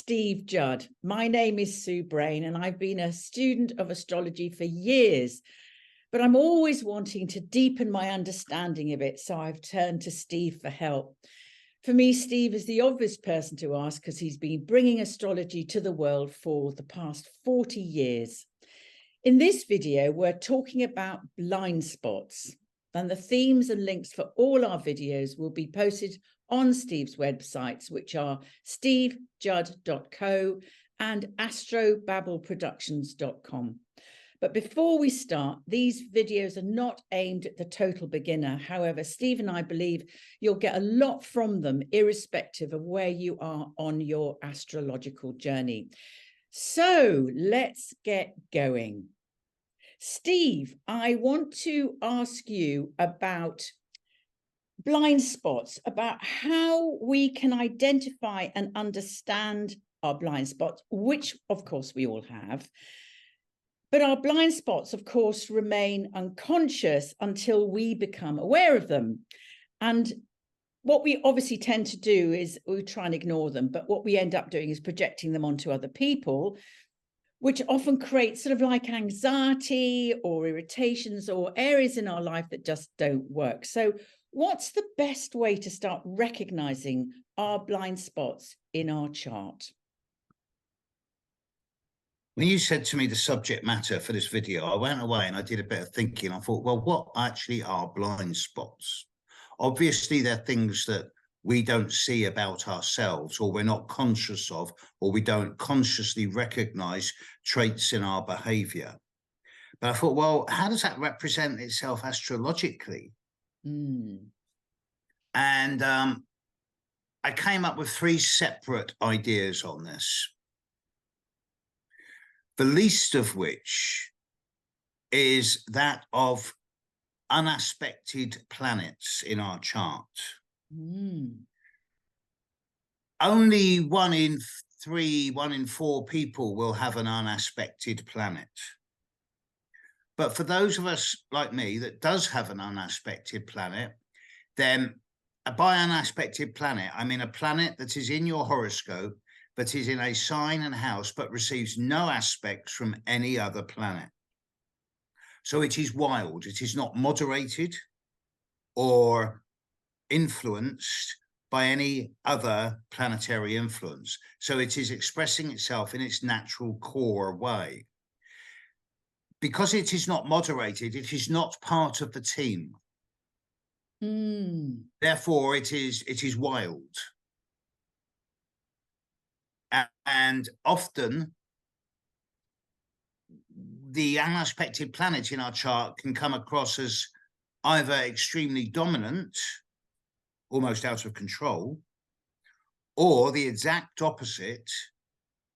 Steve Judd. My name is Sue Brayne, and I've been a student of astrology for years, but I'm always wanting to deepen my understanding of it, so I've turned to Steve for help. For me, Steve is the obvious person to ask because he's been bringing astrology to the world for the past 40 years. In this video, we're talking about blind spots, and the themes and links for all our videos will be posted on Steve's websites, which are stevejudd.co and astrobabbleproductions.com. But before we start, these videos are not aimed at the total beginner. However, Steve and I believe you'll get a lot from them, irrespective of where you are on your astrological journey. So let's get going. Steve, I want to ask you about blind spots, about how we can identify and understand our blind spots, which of course we all have. But our blind spots, of course, remain unconscious until we become aware of them. And what we obviously tend to do is we try and ignore them, but what we end up doing is projecting them onto other people, which often creates sort of like anxiety or irritations or areas in our life that just don't work. So what's the best way to start recognizing our blind spots in our chart? When you said to me the subject matter for this video, I went away and I did a bit of thinking. I thought, well, what actually are blind spots? Obviously, they're things that we don't see about ourselves, or we're not conscious of, or we don't consciously recognize traits in our behavior. But I thought, well, how does that represent itself astrologically? And I came up with three separate ideas on this. The least of which is that of unaspected planets in our chart. Only 1 in 3, 1 in 4 people will have an unaspected planet. But for those of us like me that does have an unaspected planet, then by unaspected planet, I mean a planet that is in your horoscope, but is in a sign and house, but receives no aspects from any other planet. So it is wild. It is not moderated or influenced by any other planetary influence. So it is expressing itself in its natural core way. Because it is not moderated, it is not part of the team. Therefore, it is wild. And often the unaspected planet in our chart can come across as either extremely dominant, almost out of control, or the exact opposite,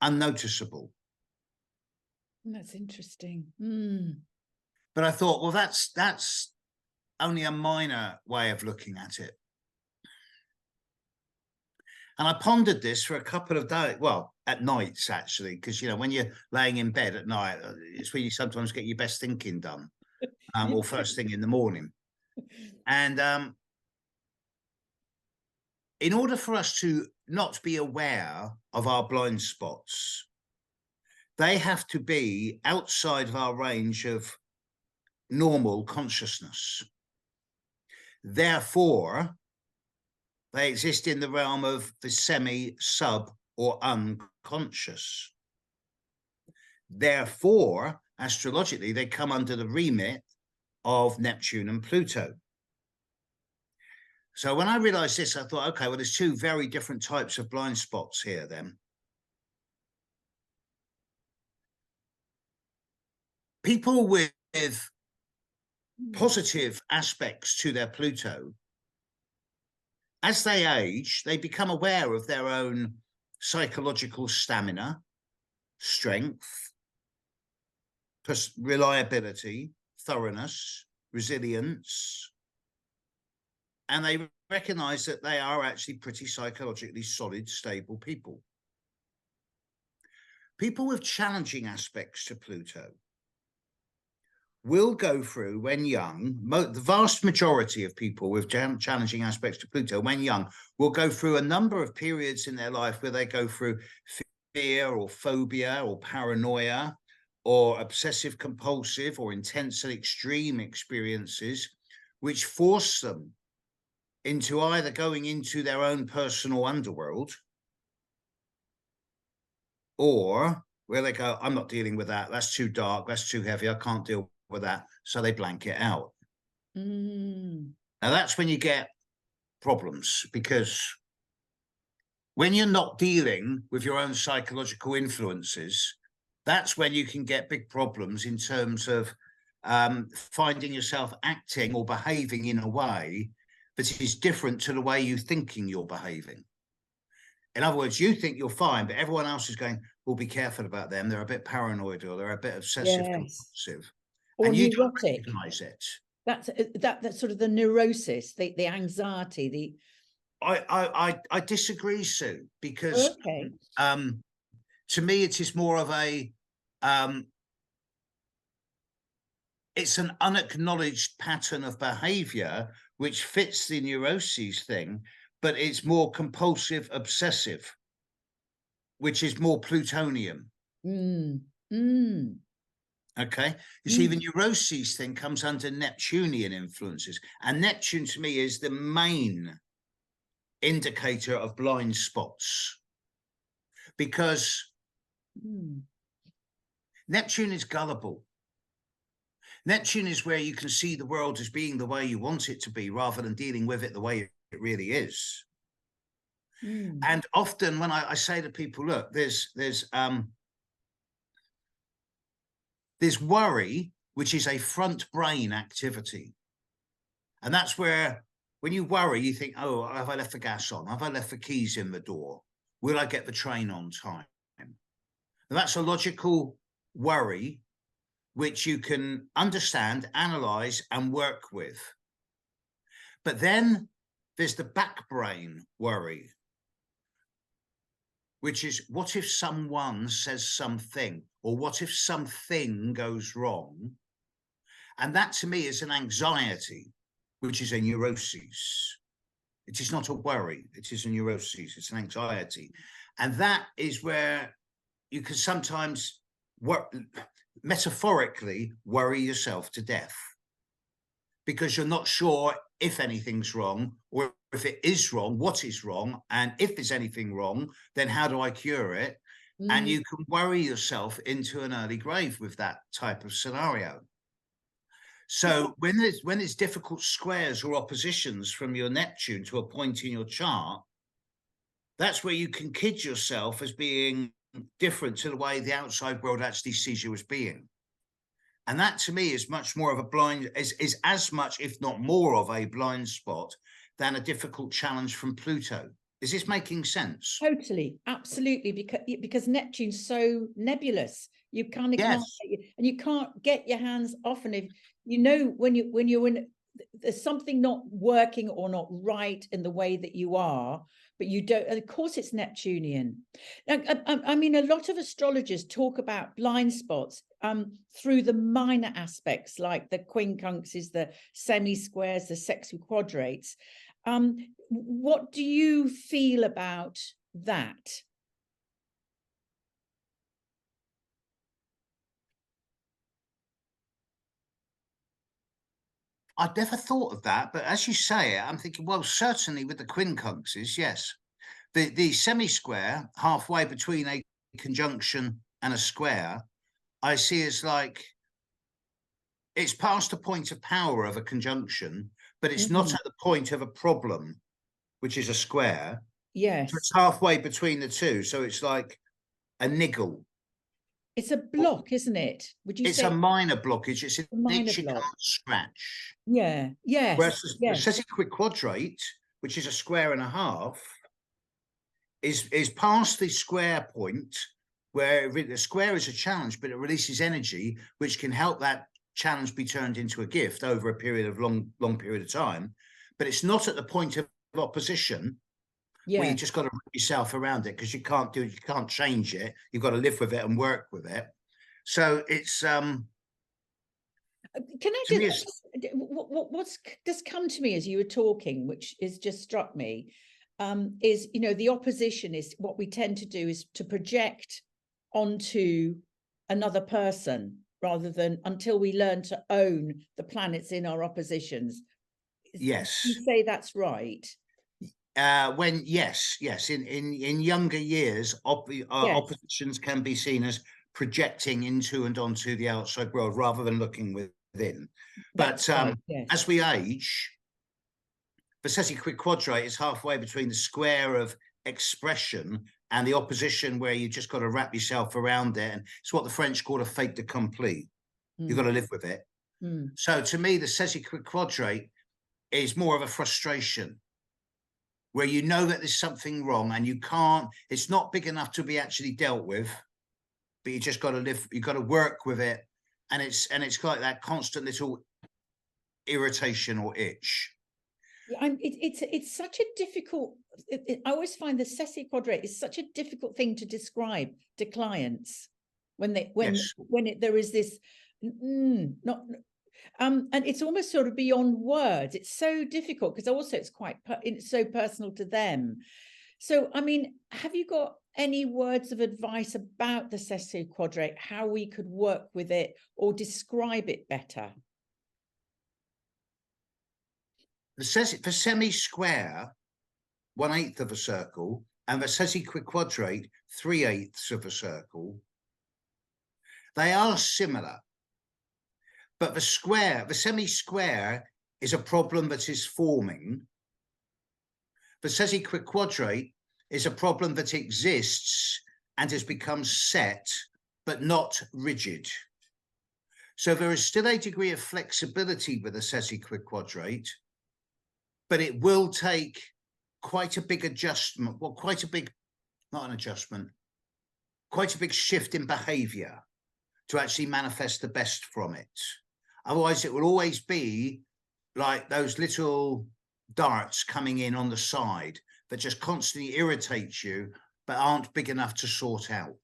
unnoticeable. That's interesting. But I thought, well, that's only a minor way of looking at it. And I pondered this for a couple of days, well, at nights, actually, because, you know, when you're laying in bed at night, it's when you sometimes get your best thinking done, or first thing in the morning. And in order for us to not be aware of our blind spots, they have to be outside of our range of normal consciousness. Therefore, they exist in the realm of the semi, sub, or unconscious. Therefore, astrologically, they come under the remit of Neptune and Pluto. So when I realized this, I thought, okay, well, there's two very different types of blind spots here then. People with positive aspects to their Pluto, as they age, they become aware of their own psychological stamina, strength, reliability, thoroughness, resilience, and they recognize that they are actually pretty psychologically solid, stable people. People with challenging aspects to Pluto will go through, when young, the vast majority of people with challenging aspects to Pluto, when young, will go through a number of periods in their life where they go through fear or phobia or paranoia or obsessive compulsive or intense and extreme experiences, which force them into either going into their own personal underworld, or where they go, I'm not dealing with that. That's too dark. That's too heavy. I can't deal with that. So they blank it out. Mm. Now that's when you get problems, because when you're not dealing with your own psychological influences, that's when you can get big problems in terms of finding yourself acting or behaving in a way that is different to the way you're thinking you're behaving. In other words, you think you're fine, but everyone else is going, well, be careful about them. They're a bit paranoid or they're a bit obsessive compulsive. Or And you don't neurotic. recognize it. That's sort of the neurosis, the anxiety, the. I disagree, Sue, because Okay. To me it is more of a it's an unacknowledged pattern of behavior which fits the neuroses thing, but it's more compulsive obsessive, which is more plutonian. Okay, you see, the neuroses thing comes under Neptunian influences, and Neptune to me is the main indicator of blind spots, because Neptune is gullible. Neptune is where you can see the world as being the way you want it to be, rather than dealing with it the way it really is. And often when I say to people, look, there's worry, which is a front brain activity. And that's where, when you worry, you think, oh, have I left the gas on? Have I left the keys in the door? Will I get the train on time? And that's a logical worry, which you can understand, analyze, and work with. But then there's the back brain worry, which is, what if someone says something, or what if something goes wrong? And that to me is an anxiety, which is a neurosis. It is not a worry, it is a neurosis, it's an anxiety. And that is where you can sometimes metaphorically worry yourself to death, because you're not sure if anything's wrong, or if it is wrong, what is wrong, and if there's anything wrong, then how do I cure it? And you can worry yourself into an early grave with that type of scenario. So when there's difficult squares or oppositions from your Neptune to a point in your chart, that's where you can kid yourself as being different to the way the outside world actually sees you as being. And that to me is much more of a blind, is as much, if not more, of a blind spot than a difficult challenge from Pluto. Is this making sense? Totally, absolutely, because Neptune's so nebulous. You kind of can't, and you can't get your hands off. And if you know when you're in, there's something not working or not right in the way that you are, but you don't. And of course, it's Neptunian. I mean, a lot of astrologers talk about blind spots through the minor aspects, like the quincunxes, the semi-squares, the sexquadrates. What do you feel about that? I'd never thought of that, but as you say it, I'm thinking, well, certainly with the quincunxes, yes. The semi-square, halfway between a conjunction and a square, I see as like, it's past the point of power of a conjunction, but it's not at the point of a problem, which is a square. Yes. So it's halfway between the two. So it's like a niggle. It's a block, isn't it? Would you say? It's a minor blockage. It's a minor itch you block. can't scratch. Yeah. Yes. Whereas the sesquiquadrate, which is a square and a half, is past the square point, where the square is a challenge, but it releases energy, which can help that challenge be turned into a gift over a period of long period of time. But it's not at the point of opposition, where you just got to wrap yourself around it, because you can't change it. You've got to live with it and work with it. So it's can I what's just come to me as you were talking, which is just struck me, is, you know, the opposition is what we tend to do is to project onto another person rather than until we learn to own the planets in our oppositions. Yes. You say that's right. Yes, in younger years, Yes. oppositions can be seen as projecting into and onto the outside world rather than looking within. That's But right, yes. as we age, the sesquiquadrate quadrate is halfway between the square of expression and the opposition, where you just got to wrap yourself around it. And it's what the French call a fait accompli. You've got to live with it. So to me, the sesquiquadrate quadrate is more of a frustration, where you know that there's something wrong and you can't, it's not big enough to be actually dealt with, but you just got to live, you've got to work with it. And it's like that constant little irritation or itch. It's such a difficult, I always find the sesquiquadrate is such a difficult thing to describe to clients when there is this not and it's almost sort of beyond words. It's so difficult because also it's so personal to them. So, I mean, have you got any words of advice about the sesquiquadrate, how we could work with it or describe it better? The semi-square, 1/8 of a circle, and the sesquiquadrate, 3/8 of a circle, they are similar. But the semi-square is a problem that is forming. The sesquiquadrate is a problem that exists and has become set, but not rigid. So there is still a degree of flexibility with the sesquiquadrate, but it will take quite a big adjustment, well, quite a big shift in behavior to actually manifest the best from it. Otherwise, it will always be like those little darts coming in on the side that just constantly irritate you, but aren't big enough to sort out.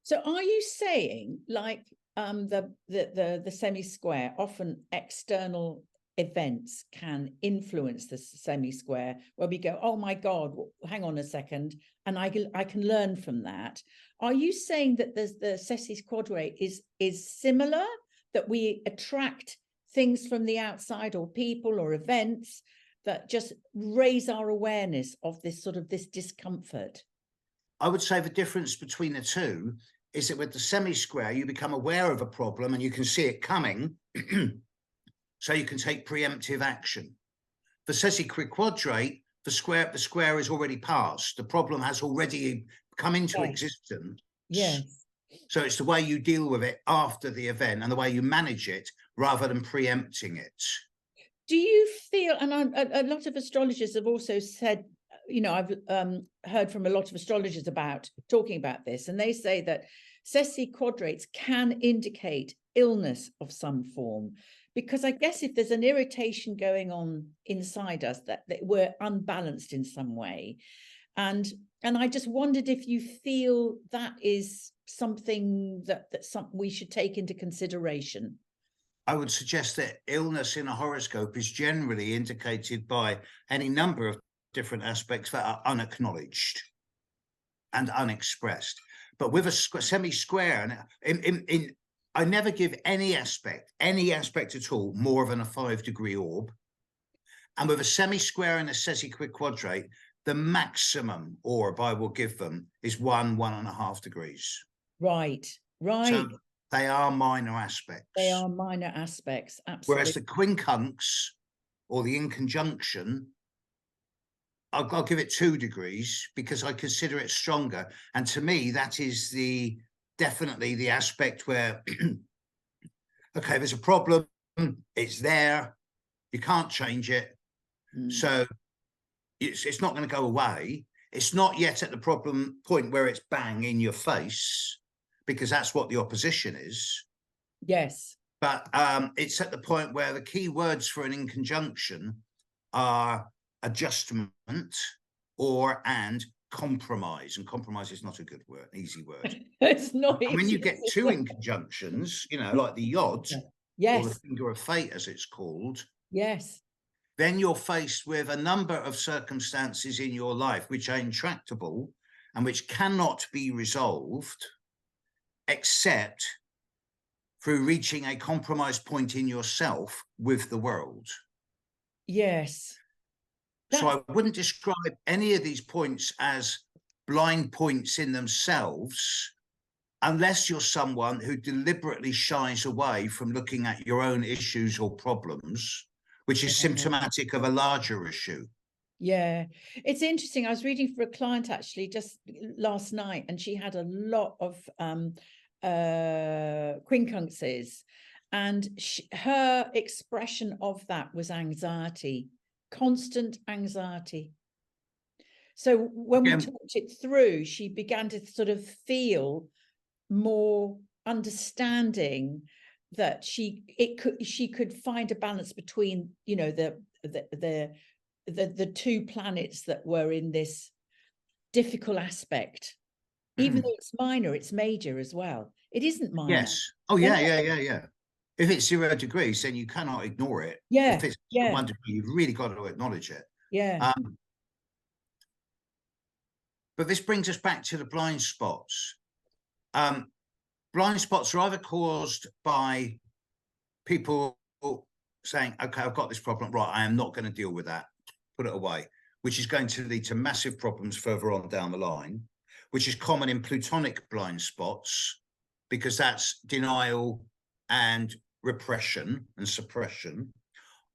So are you saying, like, the semi-square, often external events can influence the semi-square, where we go, oh my God, hang on a second, and I can learn from that. Are you saying that the sesquiquadrate is similar, that we attract things from the outside or people or events that just raise our awareness of this discomfort? I would say the difference between the two is that with the semi-square, you become aware of a problem and you can see it coming, so you can take preemptive action. The sesquiquadrate, the square is already passed. The problem has already come into existence. Yes. So it's the way you deal with it after the event and the way you manage it rather than preempting it. Do you feel, and a lot of astrologers have also said, you know, I've heard from a lot of astrologers talking about this, and they say that sesquiquadrates can indicate illness of some form, because I guess if there's an irritation going on inside us, that we're unbalanced in some way. And I just wondered if you feel that is something that we should take into consideration. I would suggest that illness in a horoscope is generally indicated by any number of different aspects that are unacknowledged and unexpressed. But with a semi-square, I never give any aspect at all more than a 5-degree orb. And with a semi-square and a sesquiquadrate, the maximum orb I will give them is 1.5 degrees. Right. So they are minor aspects. They are minor aspects, absolutely. Whereas the quincunx or the inconjunction, I'll give it 2 degrees because I consider it stronger. And to me, that is definitely the aspect where, okay, there's a problem, it's there, you can't change it. So it's not going to go away. It's not yet at the problem point where it's bang in your face, because that's what the opposition is. Yes. But it's at the point where the key words for an inconjunction are adjustment and compromise. And compromise is not a good word, easy word. It's not. And when you get 2 inconjunctions, you know, like the Yod, yes, or the finger of fate, as it's called. Yes. then you're faced with a number of circumstances in your life which are intractable and which cannot be resolved except through reaching a compromise point in yourself with the world. Yes. So I wouldn't describe any of these points as blind points in themselves, unless you're someone who deliberately shies away from looking at your own issues or problems, which is symptomatic of a larger issue. Yeah, it's interesting. I was reading for a client actually just last night, and she had a lot of quincunxes, and her expression of that was anxiety, constant anxiety. So when we talked it through, she began to sort of feel more understanding that she could find a balance between, you know, the two planets that were in this difficult aspect. Even though it's minor, it's major as well. It isn't minor. Yes. Oh, yeah. If it's 0 degrees, then you cannot ignore it. Yeah. If it's 1 degree, you've really got to acknowledge it. Yeah. But this brings us back to the blind spots. Blind spots are either caused by people saying, okay, I've got this problem, right, I am not going to deal with that, put it away, which is going to lead to massive problems further on down the line, which is common in plutonic blind spots, because that's denial and repression and suppression.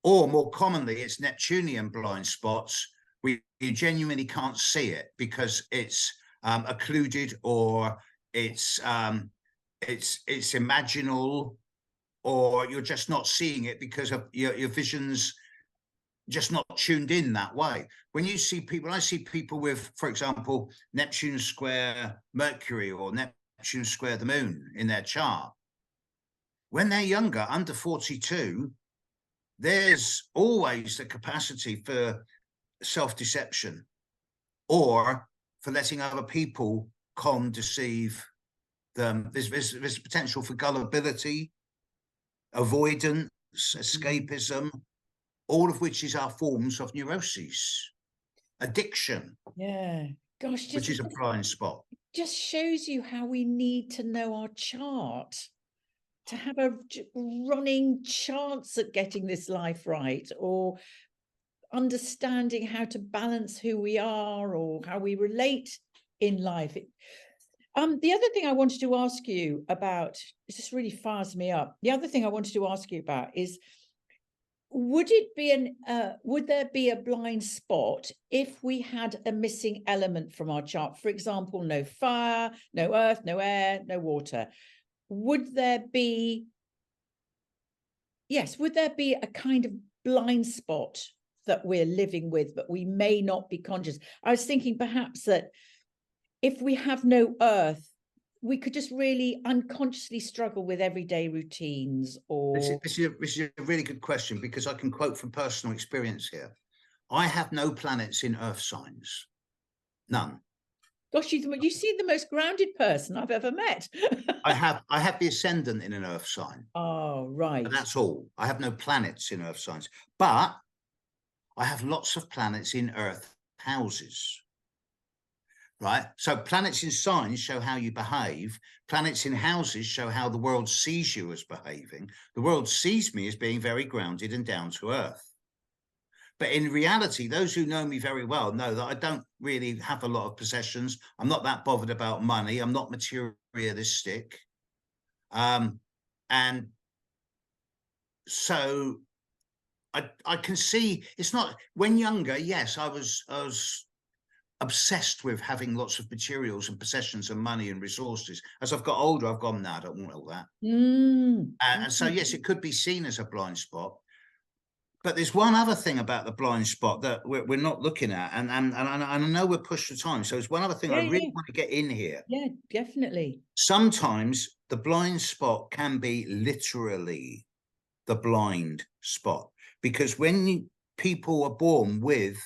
Or more commonly, it's Neptunian blind spots, where you genuinely can't see it because it's occluded, or it's imaginal, or you're just not seeing it because of your vision's just not tuned in that way. When you see people, I see people with, for example, Neptune square Mercury or Neptune square the moon in their chart. When they're younger, under 42, there's always the capacity for self-deception or for letting other people deceive them. There's potential for gullibility, avoidance, escapism, all of which is our forms of neuroses. Addiction. Yeah. Gosh, which is a blind spot. Just shows you how we need to know our chart to have a running chance at getting this life right, or understanding how to balance who we are or how we relate in life. The other thing I wanted to ask you about, it just really fires me up. The other thing I wanted to ask you about is, would there be a blind spot if we had a missing element from our chart? For example, no fire, no earth, no air, no water. Would there be a kind of blind spot that we're living with, but we may not be conscious? I was thinking perhaps that if we have no earth, we could just really unconsciously struggle with everyday routines. Or this is a really good question, because I can quote from personal experience here. I have no planets in earth signs. None. Gosh, you seem the most grounded person I've ever met. I have the ascendant in an earth sign. Oh, right. But that's all. I have no planets in earth signs, but I have lots of planets in earth houses. Right? So planets in signs show how you behave. Planets in houses show how the world sees you as behaving. The world sees me as being very grounded and down to earth. But in reality, those who know me very well know that I don't really have a lot of possessions. I'm not that bothered about money. I'm not materialistic. And so I can see it's not, when younger, yes, I was obsessed with having lots of materials and possessions and money and resources. As I've got older, I've gone, no, I don't want all that. And so, yes, it could be seen as a blind spot. But there's one other thing about the blind spot that we're not looking at, and I know we're pushed for time. So there's one other thing I really want to get in here. Yeah, definitely. Sometimes the blind spot can be literally the blind spot, because when people are born with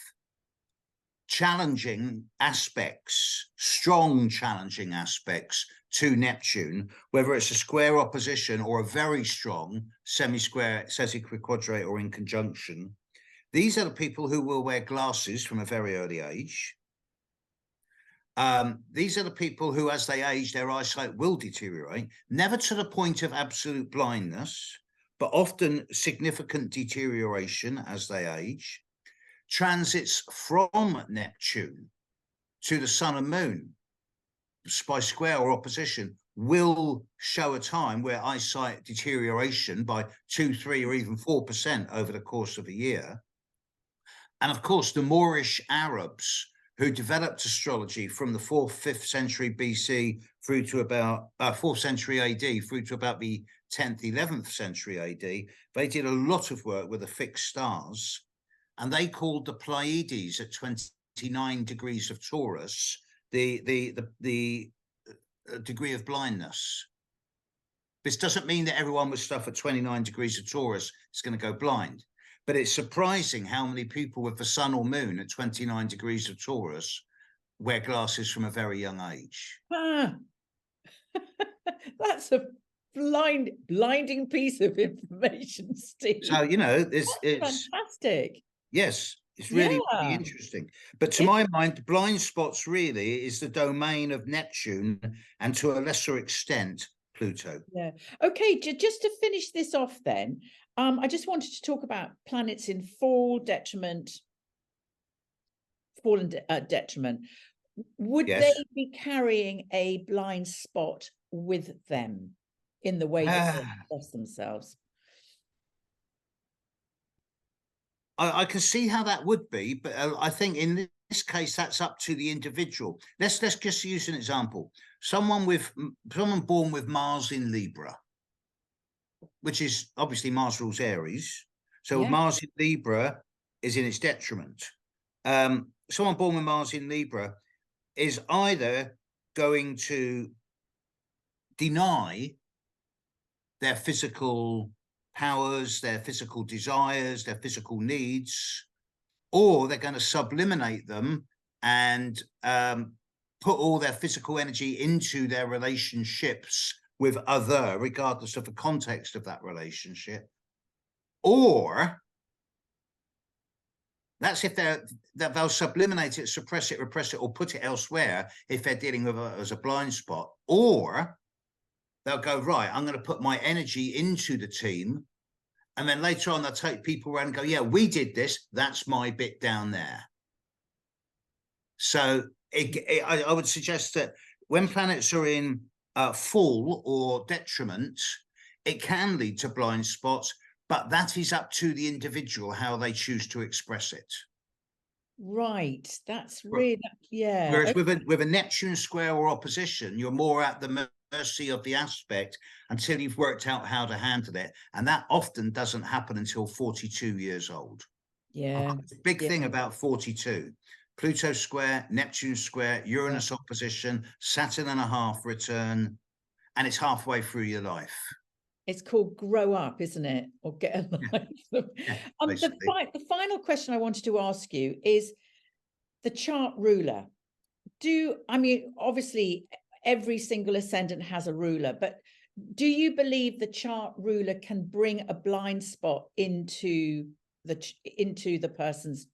challenging aspects, strong challenging aspects to Neptune, whether it's a square opposition or a very strong semi-square, sesquiquadrate, or in conjunction, These are the people who will wear glasses from a very early age. These are the people who, as they age, their eyesight will deteriorate, never to the point of absolute blindness, but often significant deterioration as they age. Transits from Neptune to the sun and moon by square or opposition will show a time where eyesight deterioration by 2, 3, or even 4% over the course of a year. And of course, the Moorish Arabs who developed astrology from the 4th, 5th century BC through to about 4th century AD through to about the 10th, 11th century AD, they did a lot of work with the fixed stars, and they called the Pleiades at 29 degrees of Taurus the degree of blindness. This doesn't mean that everyone with stuff at 29 degrees of Taurus is going to go blind. But it's surprising how many people with the sun or moon at 29 degrees of Taurus wear glasses from a very young age. Ah, that's a blinding piece of information, Steve. So, you know, it's fantastic. Yes, it's really, really interesting. But to my mind, the blind spots really is the domain of Neptune and to a lesser extent, Pluto. Yeah. Okay, just to finish this off then, I just wanted to talk about planets in fall, detriment. Would they be carrying a blind spot with them in the way that they express themselves? I can see how that would be, but I think in this case, that's up to the individual. Let's just use an example. Someone born with Mars in Libra, which is obviously Mars rules Aries. So Mars in Libra is in its detriment. Someone born with Mars in Libra is either going to deny their physical powers, their physical desires, their physical needs, or they're going to subliminate them and put all their physical energy into their relationships with other, regardless of the context of that relationship. Or that's if they'll subliminate it, suppress it, repress it, or put it elsewhere if they're dealing with it as a blind spot. Or they'll go, right, I'm going to put my energy into the team. And then later on, they'll take people around and go, yeah, we did this. That's my bit down there. So I would suggest that when planets are in fall or detriment, it can lead to blind spots, but that is up to the individual how they choose to express it. Right. That's really, yeah. Whereas with a Neptune square or opposition, you're more at the mercy of the aspect until you've worked out how to handle it. And that often doesn't happen until 42 years old. Yeah. Big thing about 42. Pluto square, Neptune square, Uranus opposition, Saturn and a half return, and it's halfway through your life. It's called grow up, isn't it? Or get a life. The final question I wanted to ask you is the chart ruler. Obviously, every single ascendant has a ruler, but do you believe the chart ruler can bring a blind spot into the person's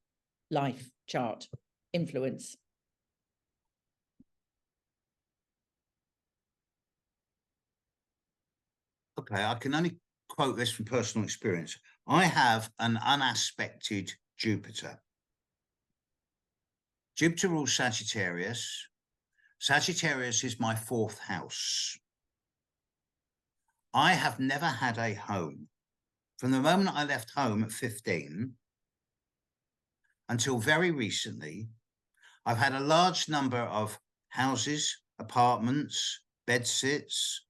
life chart influence? Okay, I can only quote this from personal experience. I have an unaspected Jupiter. Jupiter rules Sagittarius. Sagittarius is my 4th house. I have never had a home. From the moment I left home at 15 until very recently, I've had a large number of houses, apartments, bedsits,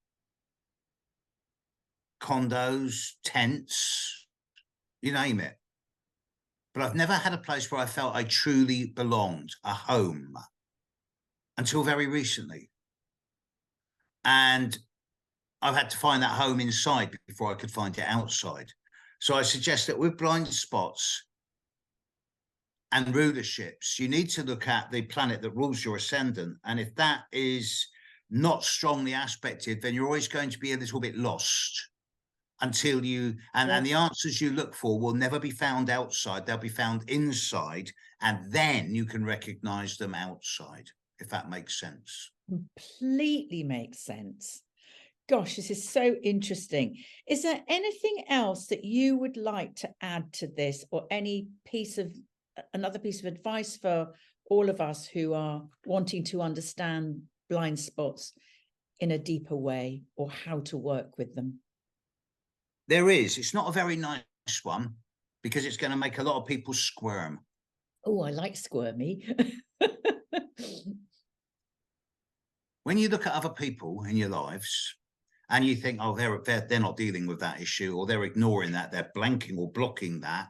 condos, tents, you name it. But I've never had a place where I felt I truly belonged, a home, until very recently. And I've had to find that home inside before I could find it outside. So I suggest that with blind spots and rulerships, you need to look at the planet that rules your ascendant. And if that is not strongly aspected, then you're always going to be a little bit lost. until you, and Yeah. the answers you look for will never be found outside, they'll be found inside, and then you can recognize them outside, if that makes sense. Completely makes sense. Gosh, this is so interesting. Is there anything else that you would like to add to this, or any another piece of advice for all of us who are wanting to understand blind spots in a deeper way, or how to work with them? There is. It's not a very nice one, because it's going to make a lot of people squirm. Oh, I like squirmy. When you look at other people in your lives and you think, oh, they're not dealing with that issue, or they're ignoring that, they're blanking or blocking that,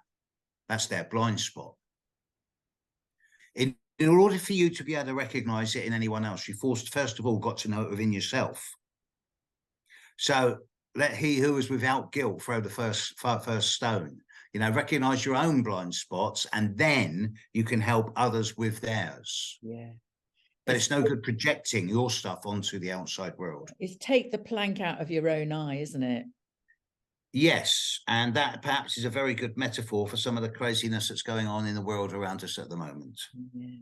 that's their blind spot. In order for you to be able to recognize it in anyone else, you first of all got to know it within yourself. So let he who is without guilt throw the first stone. You know, recognize your own blind spots, and then you can help others with theirs. Yeah. But it's no good projecting your stuff onto the outside world. It's take the plank out of your own eye, isn't it? Yes, and that perhaps is a very good metaphor for some of the craziness that's going on in the world around us at the moment. Yeah.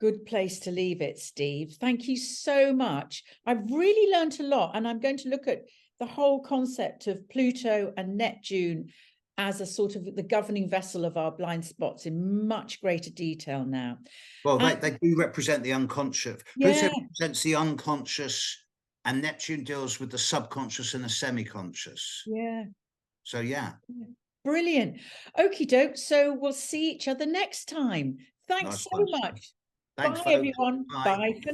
Good place to leave it, Steve. Thank you so much. I've really learned a lot, and I'm going to look at the whole concept of Pluto and Neptune as a sort of the governing vessel of our blind spots in much greater detail now. Well, they do represent the unconscious. Yeah. Pluto represents the unconscious, and Neptune deals with the subconscious and the semi-conscious. Yeah. So, yeah. Brilliant. Okie doke. So we'll see each other next time. Thanks Nice so one. much. Thanks, Bye, folks. everyone. Bye. Bye for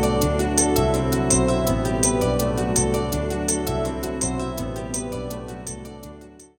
now.